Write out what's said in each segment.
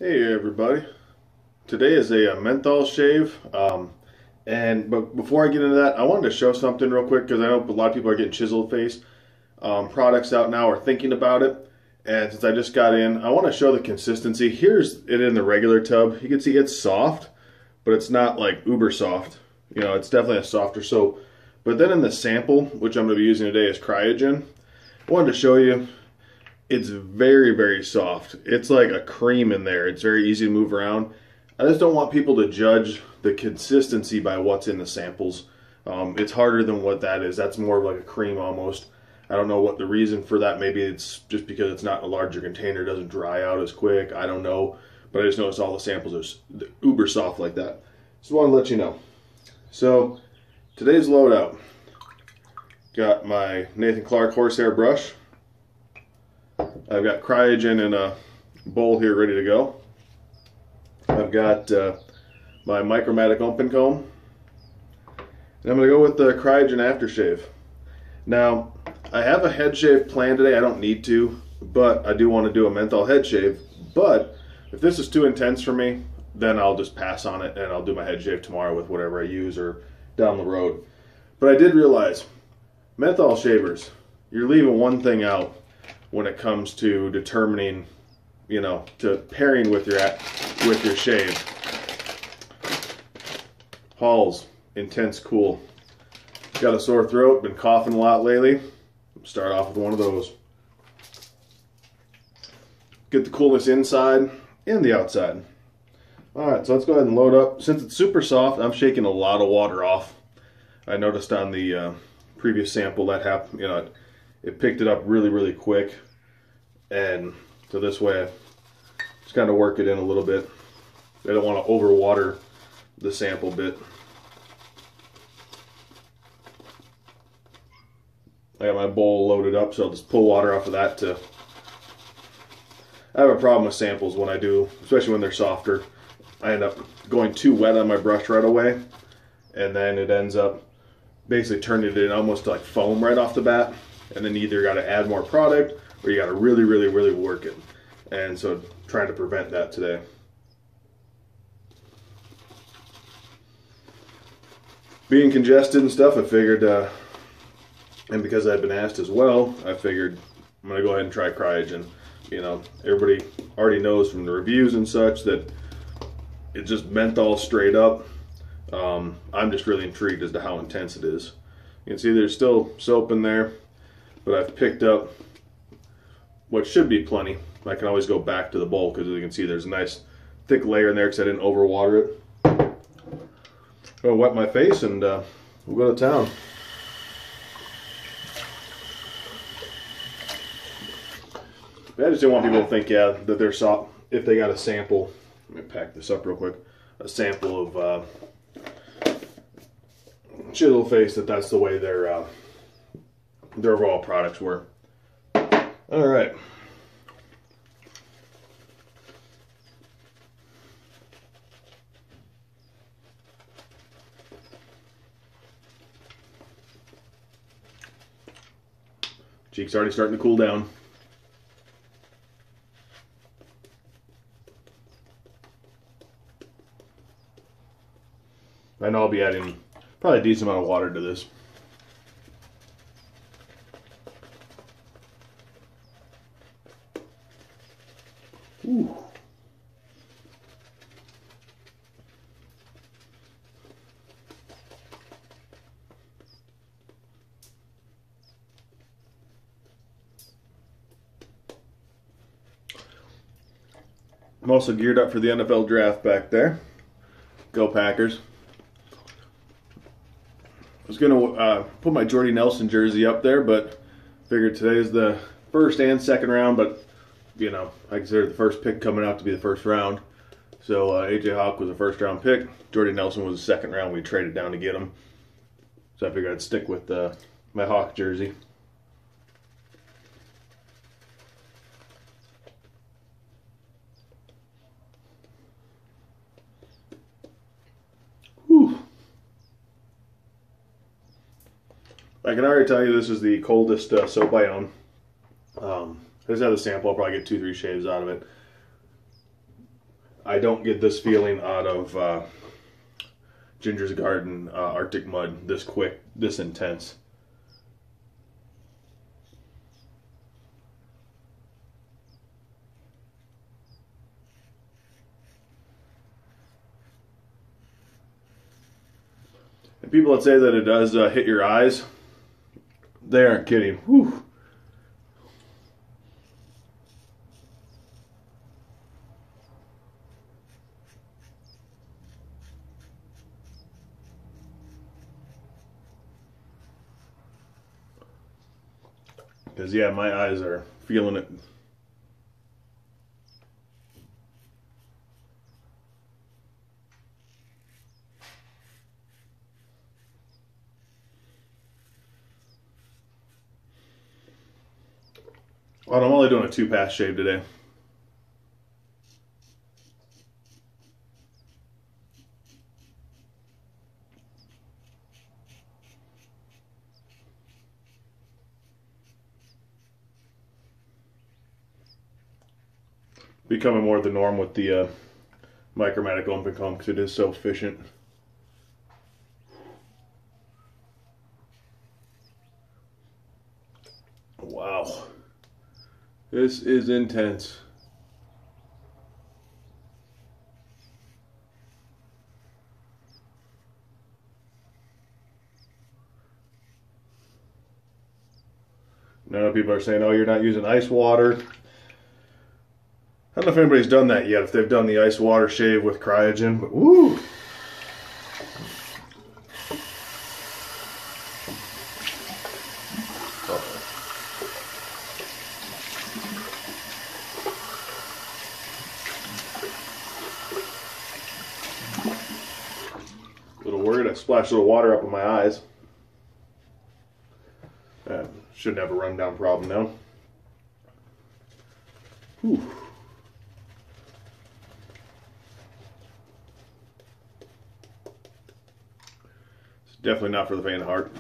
Hey everybody, today is a menthol shave, but before I get into that, I wanted to show something real quick because I know a lot of people are getting chiseled face products out now or thinking about it, and since I just got in, I want to show the consistency. Here's it in the regular tub. You can see it's soft, but it's not like uber soft. You know, it's definitely a softer soap. But then in the sample, which I'm going to be using today, is Cryogen. I wanted to show you. It's very, very soft. It's like a cream in there. It's very easy to move around. I just don't want people to judge the consistency by what's in the samples. It's harder than what that is. That's more of like a cream almost. I don't know what the reason for that. Maybe it's just because it's not in a larger container. It doesn't dry out as quick. I don't know. But I just noticed all the samples are uber soft like that. Just want to let you know. So today's loadout. Got my Nathan Clark horsehair brush. I've got Cryogen in a bowl here ready to go. I've got my Micromatic open comb. And I'm going to go with the Cryogen aftershave. Now, I have a head shave planned today. I don't need to, but I do want to do a menthol head shave. But if this is too intense for me, then I'll just pass on it and I'll do my head shave tomorrow with whatever I use or down the road. But I did realize, menthol shavers, you're leaving one thing out when it comes to determining, you know, to pairing with your shave. Halls, intense cool. Got a sore throat, been coughing a lot lately. Start off with one of those. Get the coolness inside and the outside. Alright, so let's go ahead and load up. Since it's super soft, I'm shaking a lot of water off. I noticed on the previous sample that happened, you know, it picked it up really, really quick. And so this way, I just kind of work it in a little bit. I don't want to overwater the sample bit. I got my bowl loaded up, so I'll just pull water off of that to... I have a problem with samples when I do, especially when they're softer. I end up going too wet on my brush right away, and then it ends up basically turning it in almost like foam right off the bat. And then you either got to add more product or you got to really, really, really work it. And so trying to prevent that today. Being congested and stuff, I figured, and because I've been asked as well, I figured I'm going to go ahead and try Cryogen. You know, everybody already knows from the reviews and such that it's just menthol straight up. I'm just really intrigued as to how intense it is. You can see there's still soap in there, but I've picked up what should be plenty. I can always go back to the bowl because as you can see there's a nice thick layer in there because I didn't overwater it. I'll wet my face and we'll go to town. I just didn't want people to think, yeah, that they're soft. If they got a sample, let me pack this up real quick, a sample of chisel face, that's the way their overall products were. All right. Cheek's already starting to cool down. I know I'll be adding probably a decent amount of water to this. Ooh. I'm also geared up for the NFL draft back there. Go Packers. I was going to put my Jordy Nelson jersey up there, but figured today's the first and second round, but you know, I consider the first pick coming out to be the first round. So AJ Hawk was a first round pick. Jordy Nelson was the second round. We traded down to get him. So I figured I'd stick with my Hawk jersey. Whew. I can already tell you this is the coldest soap I own. I just have the sample. I'll probably get 2-3 shaves out of it. I don't get this feeling out of Ginger's Garden Arctic Mud this quick, this intense. And people that say that it does hit your eyes, they aren't kidding. Whew. Because, yeah, my eyes are feeling it. Well, I'm only doing a 2-pass shave today. Becoming more the norm with the Micromatic open comb because it is so efficient. Wow. This is intense. Now people are saying, oh, you're not using ice water. I don't know if anybody's done that yet, if they've done the ice water shave with Cryogen, but woo! A little worried, I splashed a little water up in my eyes. Shouldn't have a rundown problem now. Whew. It's definitely not for the faint of heart.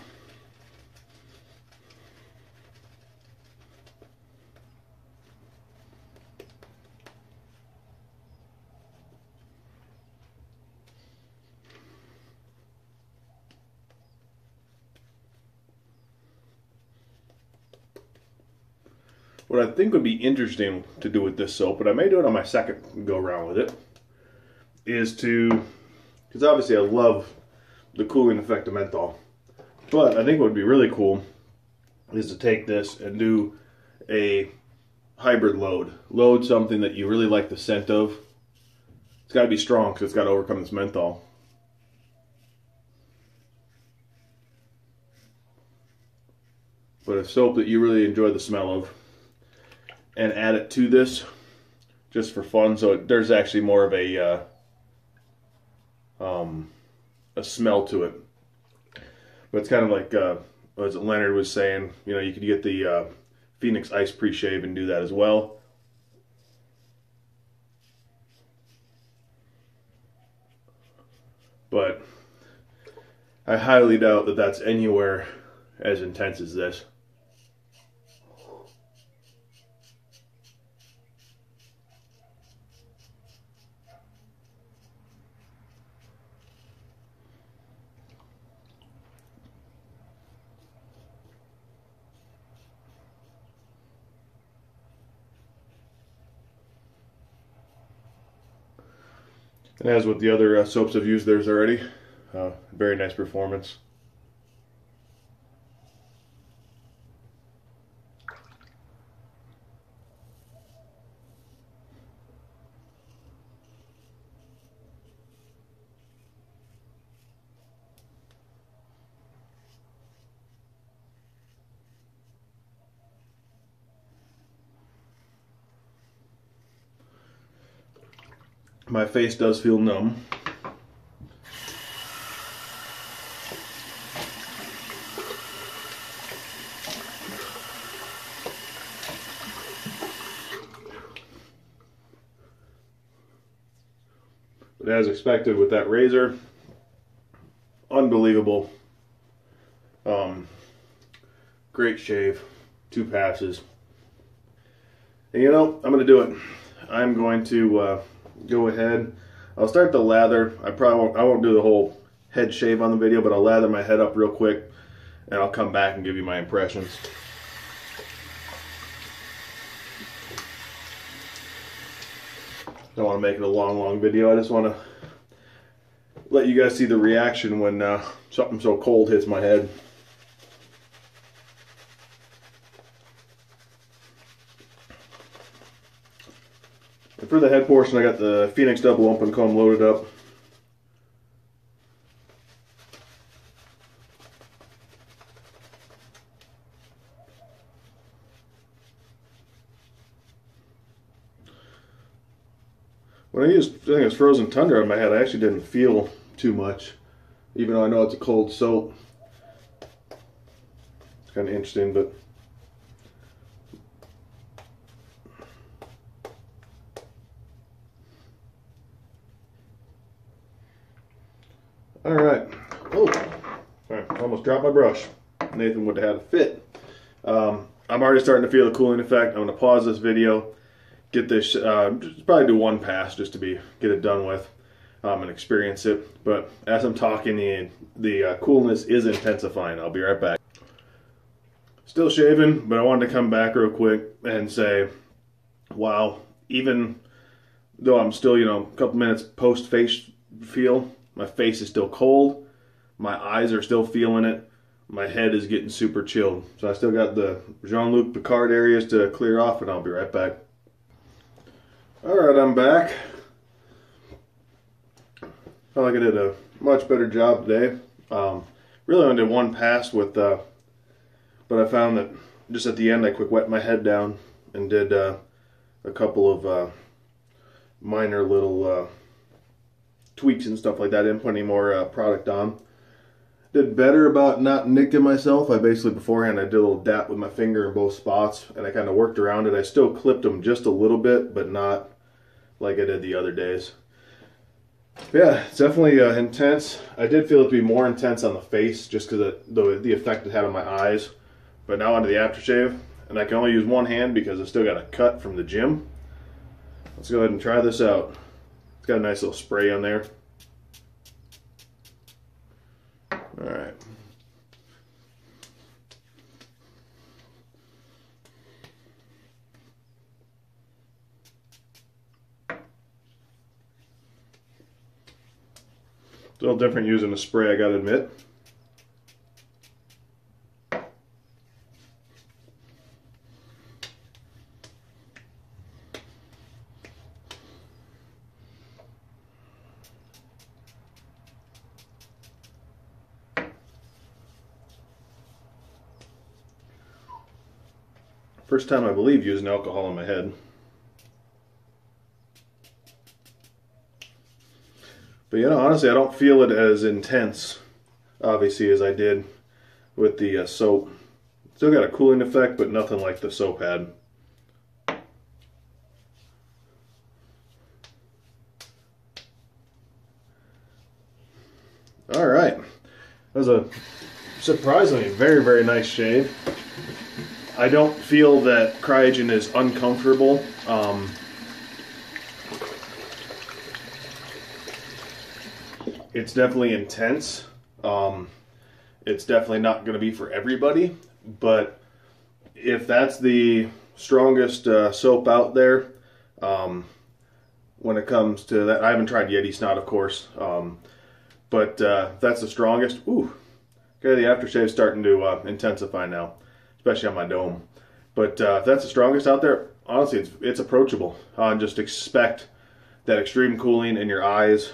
What I think would be interesting to do with this soap, but I may do it on my second go around with it, is to, because obviously I love the cooling effect of menthol, but I think what would be really cool is to take this and do a hybrid load. Load something that you really like the scent of. It's got to be strong because it's got to overcome this menthol. But a soap that you really enjoy the smell of, and add it to this just for fun. So there's actually more of a smell to it. But it's kind of like as Leonard was saying, you know, you could get the Phoenix Ice pre-shave and do that as well. But I highly doubt that that's anywhere as intense as this. And as with the other soaps I've used theirs already, very nice performance. My face does feel numb. But as expected with that razor, unbelievable. Great shave, 2 passes. And you know, I'm going to do it. I'm going to go ahead. I'll start the lather. I won't do the whole head shave on the video, but I'll lather my head up real quick, and I'll come back and give you my impressions. Don't want to make it a long video. I just want to let you guys see the reaction when something so cold hits my head. And for the head portion, I got the Phoenix double open comb loaded up. When I used, I think it was Frozen Tundra on my head, I actually didn't feel too much, even though I know it's a cold soap. It's kind of interesting, but all right. Oh, I almost dropped my brush. Nathan would have had a fit. I'm already starting to feel the cooling effect. I'm going to pause this video, get this, just probably do one pass just to get it done with and experience it. But as I'm talking, the coolness is intensifying. I'll be right back. Still shaving, but I wanted to come back real quick and say, wow, even though I'm still, a couple minutes post face feel, my face is still cold, my eyes are still feeling it, my head is getting super chilled. So I still got the Jean-Luc Picard areas to clear off, and I'll be right back. Alright, I'm back. Felt like I did a much better job today. Really only did one pass with, but I found that just at the end I quick wet my head down and did a couple of minor little tweaks and stuff like that. Didn't put any more product on. Did better about not nicking myself. I basically beforehand I did a little dap with my finger in both spots, and I kind of worked around it. I still clipped them just a little bit, but not like I did the other days. Yeah, it's definitely intense. I did feel it to be more intense on the face just because of the effect it had on my eyes. But now onto the aftershave, and I can only use one hand because I still got a cut from the gym. Let's go ahead and try this out. It's got a nice little spray on there. Alright. It's a little different using a spray, I gotta admit. First time I believe using alcohol on my head. But honestly, I don't feel it as intense, obviously, as I did with the soap. Still got a cooling effect, but nothing like the soap had. All right, that was a surprisingly very nice shave. I don't feel that Cryogen is uncomfortable. It's definitely intense. It's definitely not going to be for everybody, but if that's the strongest soap out there, when it comes to that, I haven't tried Yeti Snot, of course, but that's the strongest. Ooh, okay, the aftershave's starting to intensify now, especially on my dome. But if that's the strongest out there, honestly, it's approachable. Just expect that extreme cooling in your eyes.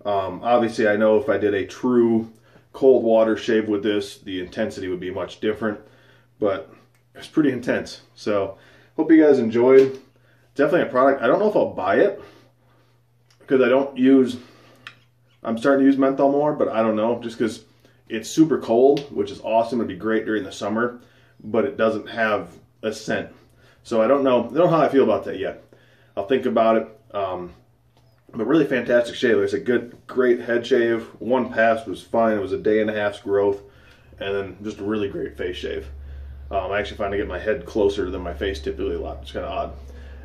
Obviously, I know if I did a true cold water shave with this, the intensity would be much different, but it's pretty intense. So, hope you guys enjoyed. Definitely a product. I don't know if I'll buy it because I'm starting to use menthol more, but I don't know, just because it's super cold, which is awesome. It'd be great during the summer, but it doesn't have a scent. So I don't know how I feel about that yet. I'll think about it. But really fantastic shave. It's a great head shave. One pass was fine. It was a day and a half's growth, and then just a really great face shave. I actually find I get my head closer than my face typically a lot. It's kind of odd.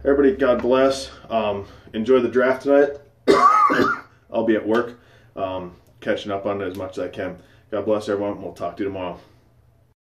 Everybody, God bless. Enjoy the draft tonight. I'll be at work, catching up on it as much as I can. God bless everyone. We'll talk to you tomorrow.